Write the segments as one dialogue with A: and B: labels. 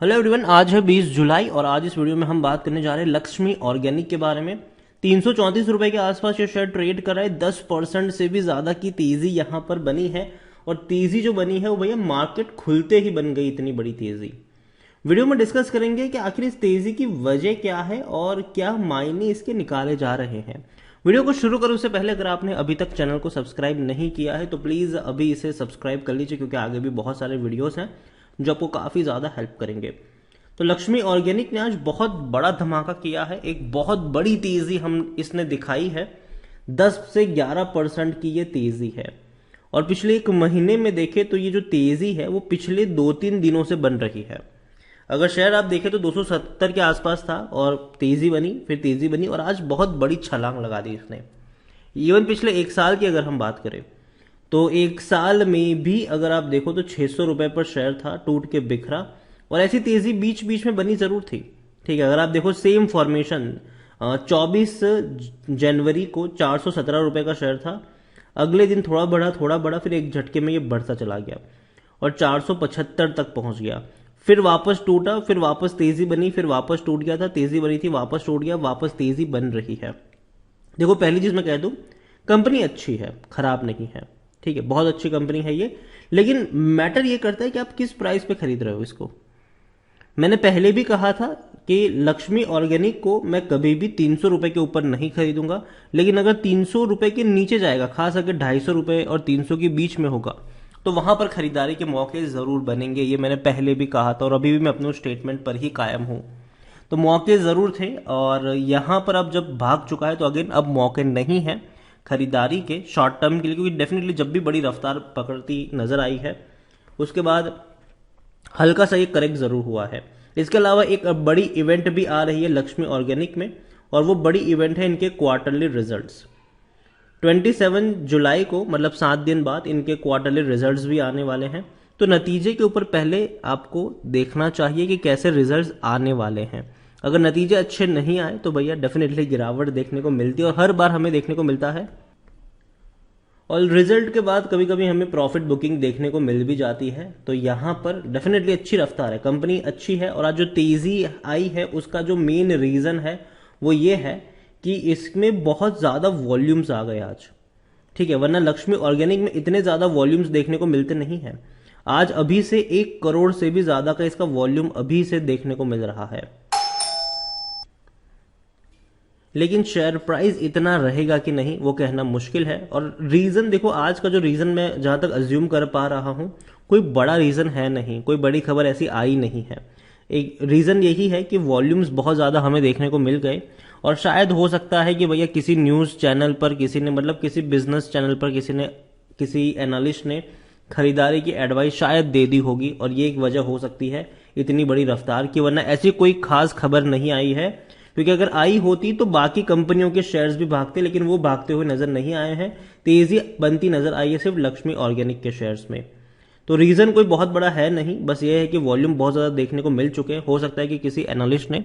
A: Hello everyone, आज है 20 जुलाई और आज इस वीडियो में हम बात करने जा रहे हैं लक्ष्मी ऑर्गेनिक के बारे में। 334 रुपए के आसपास ये शेयर ट्रेड कर रहा है। 10% से भी ज्यादा की तेजी यहां पर बनी है और तेजी जो बनी है वो भैया मार्केट खुलते ही बन गई। इतनी बड़ी तेजी वीडियो में डिस्कस करेंगे कि आखिर इस तेजी की वजह क्या है और क्या मायने इसके निकाले जा रहे हैं। वीडियो को शुरू करूं उससे पहले अगर आपने अभी तक चैनल को सब्सक्राइब नहीं किया है तो प्लीज अभी इसे सब्सक्राइब कर लीजिए, क्योंकि आगे भी बहुत सारे वीडियोस हैं जो आपको काफी ज्यादा हेल्प करेंगे। तो लक्ष्मी ऑर्गेनिक ने आज बहुत बड़ा धमाका किया है। एक बहुत बड़ी तेजी हम इसने दिखाई है। 10 से 11% की ये तेजी है और पिछले एक महीने में देखें तो ये जो तेजी है वो पिछले 2-3 दिनों से बन रही है। अगर शेयर आप देखें तो 270 के आसपास था और तेजी बनी, फिर तेजी बनी और आज बहुत बड़ी छलांग लगा दी इसने। इवन पिछले एक साल की अगर हम बात करें तो एक साल में भी अगर आप देखो तो 600 रुपए पर शेयर था, टूट के बिखरा और ऐसी तेजी बीच बीच में बनी जरूर थी। ठीक है, अगर आप देखो सेम फॉर्मेशन 24 जनवरी को 417 रुपए का शेयर था। अगले दिन थोड़ा बढ़ा फिर एक झटके में ये बढ़ता चला गया और 475 तक पहुंच गया। फिर वापस टूटा, फिर वापस तेजी बनी, फिर वापस टूट गया था, तेजी बनी थी, वापस टूट गया, वापस तेजी बन रही है। देखो पहली चीज मैं कह दूं, कंपनी अच्छी है, खराब नहीं है। ठीक है, बहुत अच्छी कंपनी है ये, लेकिन मैटर ये करता है कि आप किस प्राइस पे खरीद रहे हो इसको। मैंने पहले भी कहा था कि लक्ष्मी ऑर्गेनिक को मैं कभी भी 300 रुपए के ऊपर नहीं खरीदूंगा, लेकिन अगर 300 रुपए के नीचे जाएगा, खास अगर 250 रुपए और 300 के बीच में होगा तो वहां पर खरीदारी के मौके जरूर बनेंगे। ये मैंने पहले भी कहा था और अभी भी मैं अपने स्टेटमेंट पर ही कायम हूं। तो मौके जरूर थे और यहां पर अब जब भाग चुका है तो अगेन अब मौके नहीं है खरीदारी के शॉर्ट टर्म के लिए, क्योंकि डेफिनेटली जब भी बड़ी रफ्तार पकड़ती नजर आई है उसके बाद हल्का सा ये करेक्ट जरूर हुआ है। इसके अलावा एक बड़ी इवेंट भी आ रही है लक्ष्मी ऑर्गेनिक में और वो बड़ी इवेंट है इनके क्वार्टरली रिजल्ट्स। 27 जुलाई को, मतलब 7 दिन बाद इनके क्वार्टरली रिजल्ट्स भी आने वाले हैं। तो नतीजे के ऊपर पहले आपको देखना चाहिए कि कैसे रिजल्ट्स आने वाले हैं। अगर नतीजे अच्छे नहीं आए तो भैया डेफिनेटली गिरावट देखने को मिलती है और हर बार हमें देखने को मिलता है। और रिजल्ट के बाद कभी कभी हमें प्रॉफिट बुकिंग देखने को मिल भी जाती है। तो यहां पर डेफिनेटली अच्छी रफ्तार है, कंपनी अच्छी है और आज जो तेजी आई है उसका जो मेन रीजन है वो ये है कि इसमें बहुत ज्यादा वॉल्यूम्स आ गए आज। ठीक है, वरना लक्ष्मी ऑर्गेनिक में इतने ज्यादा वॉल्यूम्स देखने को मिलते नहीं है। आज अभी से 1 करोड़ से भी ज्यादा का इसका वॉल्यूम अभी से देखने को मिल रहा है, लेकिन शेयर प्राइस इतना रहेगा कि नहीं वो कहना मुश्किल है। और रीजन देखो, आज का जो रीजन मैं जहां तक अज्यूम कर पा रहा हूं कोई बड़ा रीजन है नहीं, कोई बड़ी खबर ऐसी आई नहीं है। एक रीजन यही है कि वॉल्यूम्स बहुत ज्यादा हमें देखने को मिल गए और शायद हो सकता है कि भैया किसी न्यूज चैनल पर किसी ने, मतलब किसी बिजनेस चैनल पर किसी एनालिस्ट ने खरीदारी की एडवाइस शायद दे दी होगी और ये एक वजह हो सकती है इतनी बड़ी रफ्तार की। वरना ऐसी कोई खास खबर नहीं आई है, क्योंकि अगर आई होती तो बाकी कंपनियों के शेयर्स भी भागते, लेकिन वो भागते हुए नजर नहीं आए हैं। तेजी बनती नजर आई है सिर्फ लक्ष्मी ऑर्गेनिक के शेयर्स में। तो रीजन कोई बहुत बड़ा है नहीं, बस ये है कि वॉल्यूम बहुत ज्यादा देखने को मिल चुके हैं। हो सकता है कि किसी एनालिस्ट ने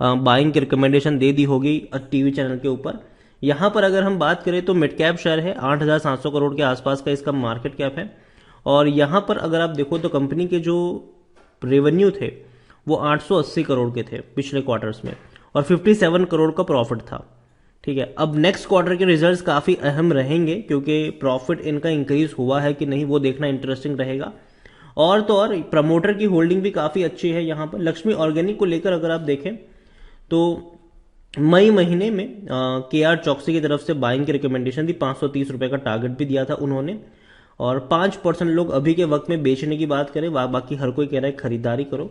A: बाइंग की रिकमेंडेशन दे दी होगी टीवी चैनल के ऊपर। यहां पर अगर हम बात करें तो मिड कैप शेयर है, 8,700 करोड़ के आसपास का इसका मार्केट कैप है। और यहां पर अगर आप देखो तो कंपनी के जो रेवेन्यू थे वो 880 करोड़ के थे पिछले क्वार्टर्स में और 57 करोड़ का प्रॉफिट था। ठीक है, अब नेक्स्ट क्वार्टर के रिजल्ट्स काफी अहम रहेंगे, क्योंकि प्रॉफिट इनका इंक्रीज हुआ है कि नहीं वो देखना इंटरेस्टिंग रहेगा। और तो और प्रमोटर की होल्डिंग भी काफी अच्छी है यहां पर। लक्ष्मी ऑर्गेनिक को लेकर अगर आप देखें तो मई महीने में KR चौकसी की तरफ से बाइंग की रिकमेंडेशन थी, 530 रुपए का टारगेट भी दिया था उन्होंने और 5% लोग अभी के वक्त में बेचने की बात करें, बाकी हर कोई कह रहा है खरीदारी करो।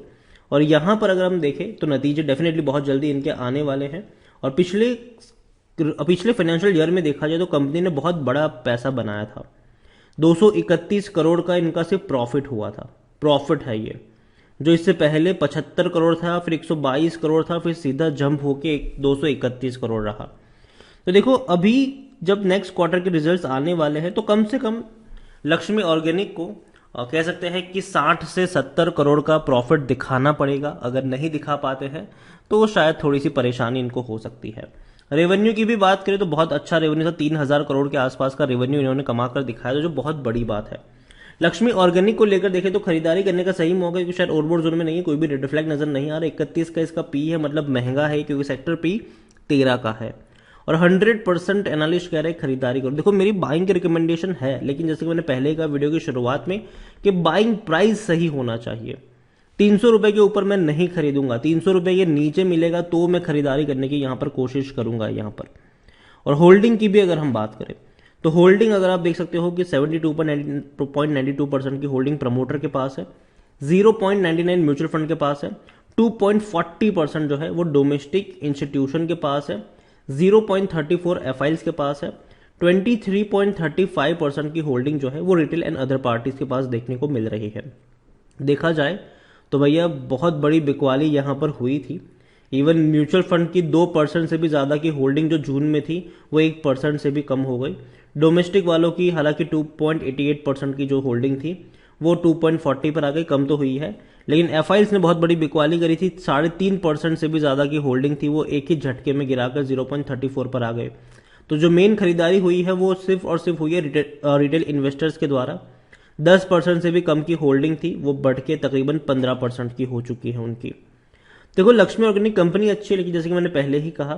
A: और यहां पर अगर हम देखें तो नतीजे डेफिनेटली बहुत जल्दी इनके आने वाले हैं। और पिछले फाइनेंशियल ईयर में देखा जाए तो कंपनी ने बहुत बड़ा पैसा बनाया था। 231 करोड़ का इनका सिर्फ प्रॉफिट हुआ था, प्रॉफिट है ये, जो इससे पहले 75 करोड़ था, फिर 122 करोड़ था, फिर सीधा जंप होके 231 करोड़ रहा। तो देखो अभी जब नेक्स्ट क्वार्टर के रिजल्ट्स आने वाले हैं तो कम से कम लक्ष्मी ऑर्गेनिक को कह सकते हैं कि 60 से 70 करोड़ का प्रॉफिट दिखाना पड़ेगा। अगर नहीं दिखा पाते हैं तो शायद थोड़ी सी परेशानी इनको हो सकती है। रेवेन्यू की भी बात करें तो बहुत अच्छा रेवेन्यू था, 3,000 करोड़ के आसपास का रेवेन्यू इन्होंने कमा कर दिखाया था, जो बहुत बड़ी बात है। लक्ष्मी ऑर्गेनिक को लेकर देखें तो खरीदारी करने का सही मौका है, क्योंकि शायद ओवरबॉट जोन में नहीं है, कोई भी रेड फ्लैग नजर नहीं आ रहा। 31 का इसका पी है, मतलब महंगा है, क्योंकि सेक्टर पी 13 का है। और 100% एनालिस्ट कह रहे हैं खरीदारी करो। देखो मेरी बाइंग की रिकमेंडेशन है, लेकिन जैसे कि मैंने पहले कहा वीडियो की शुरुआत में कि बाइंग प्राइस सही होना चाहिए। 300 रुपए के ऊपर मैं नहीं खरीदूंगा, 300 रुपए के नीचे मिलेगा तो मैं खरीदारी करने की यहां पर कोशिश करूंगा यहां पर। और होल्डिंग की भी अगर हम बात करें तो होल्डिंग अगर आप देख सकते हो कि 72.92% की होल्डिंग प्रमोटर के पास है, 0.99 म्यूचुअल फंड के पास है, 2.40% जो है वो डोमेस्टिक इंस्टीट्यूशन के पास है, 0.34 एफआईएल्स के पास है, 23.35% की होल्डिंग जो है वो रिटेल एंड अदर पार्टीज के पास देखने को मिल रही है। देखा जाए तो भैया बहुत बड़ी बिकवाली यहां पर हुई थी। इवन म्यूचुअल फंड की 2% से भी ज्यादा की होल्डिंग जो जून में थी वो 1% से भी कम हो गई। डोमेस्टिक वालों की हालांकि 2.88% की जो होल्डिंग थी वो 2.40 पर आ गई, कम तो हुई है। लेकिन एफआईएल्स ने बहुत बड़ी बिकवाली करी थी, 3.5% से भी ज्यादा की होल्डिंग थी वो एक ही झटके में गिराकर 0.34 पर आ गए। तो जो मेन खरीदारी हुई है वो सिर्फ और सिर्फ हुई है रिटेल इन्वेस्टर्स के द्वारा। 10% से भी कम की होल्डिंग थी वो बढ़ के तकरीबन 15% की हो चुकी है उनकी। देखो लक्ष्मी ऑर्गेनिक कंपनी अच्छी है, लेकिन जैसे कि मैंने पहले ही कहा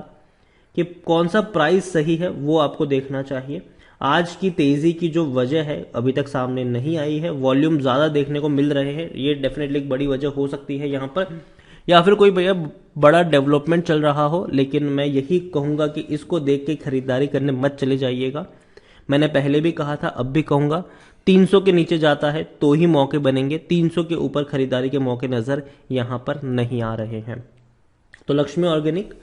A: कि कौन सा प्राइस सही है वो आपको देखना चाहिए। आज की तेजी की जो वजह है अभी तक सामने नहीं आई है, वॉल्यूम ज्यादा देखने को मिल रहे हैं, ये डेफिनेटली एक बड़ी वजह हो सकती है यहां पर, या फिर कोई भैया बड़ा डेवलपमेंट चल रहा हो। लेकिन मैं यही कहूंगा कि इसको देख के खरीदारी करने मत चले जाइएगा। मैंने पहले भी कहा था, अब भी कहूंगा, 300 के नीचे जाता है तो ही मौके बनेंगे, 300 के ऊपर खरीदारी के मौके नजर यहां पर नहीं आ रहे हैं। तो लक्ष्मी ऑर्गेनिक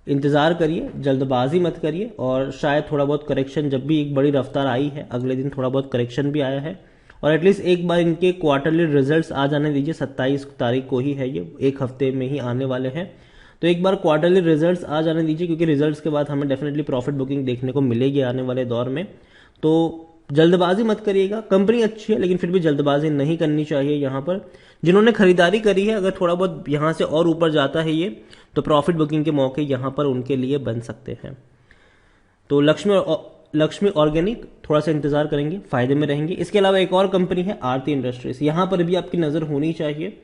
A: इंतजार करिए, जल्दबाजी मत करिए, और शायद थोड़ा बहुत करेक्शन, जब भी एक बड़ी रफ्तार आई है अगले दिन थोड़ा बहुत करेक्शन भी आया है। और एटलीस्ट एक बार इनके क्वार्टरली रिजल्ट्स आ जाने दीजिए, 27 तारीख को ही है, ये एक हफ्ते में ही आने वाले हैं। तो एक बार क्वार्टरली रिजल्ट्स आ जाने दीजिए, क्योंकि रिजल्ट्स के बाद हमें डेफिनेटली प्रॉफिट बुकिंग देखने को मिलेगी आने वाले दौर में। तो जल्दबाजी मत करिएगा, कंपनी अच्छी है लेकिन फिर भी जल्दबाजी नहीं करनी चाहिए यहां पर। जिन्होंने खरीदारी करी है, अगर थोड़ा बहुत यहां से और ऊपर जाता है ये, तो प्रॉफिट बुकिंग के मौके यहां पर उनके लिए बन सकते हैं। तो लक्ष्मी ऑर्गेनिक थोड़ा सा इंतजार करेंगे, फायदे में रहेंगे। इसके अलावा एक और कंपनी है आरती इंडस्ट्रीज, यहां पर भी आपकी नजर होनी चाहिए।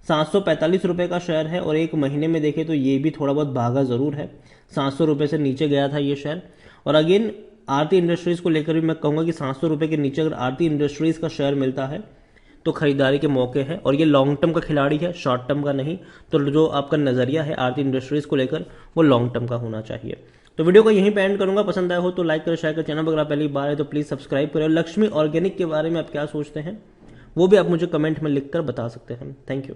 A: 745 रुपए का शेयर है, और एक महीने में देखे तो ये भी थोड़ा बहुत भागा जरूर है, 700 रुपए से नीचे गया था ये शेयर। और अगेन आरती इंडस्ट्रीज को लेकर भी मैं कहूंगा कि 700 रुपए के नीचे अगर आरती इंडस्ट्रीज का शेयर मिलता है तो खरीदारी के मौके हैं। और ये लॉन्ग टर्म का खिलाड़ी है, शॉर्ट टर्म का नहीं। तो जो आपका नजरिया है आरती इंडस्ट्रीज को लेकर वो लॉन्ग टर्म का होना चाहिए। तो वीडियो को यहीं पे एंड करूंगा, पसंद आया हो तो लाइक करो, शेयर करो, चैनल पर अगर आप पहली बार है तो प्लीज सब्सक्राइब करें। लक्ष्मी ऑर्गेनिक के बारे में आप क्या सोचते हैं वो भी आप मुझे कमेंट में लिखकर बता सकते हैं। Thank you.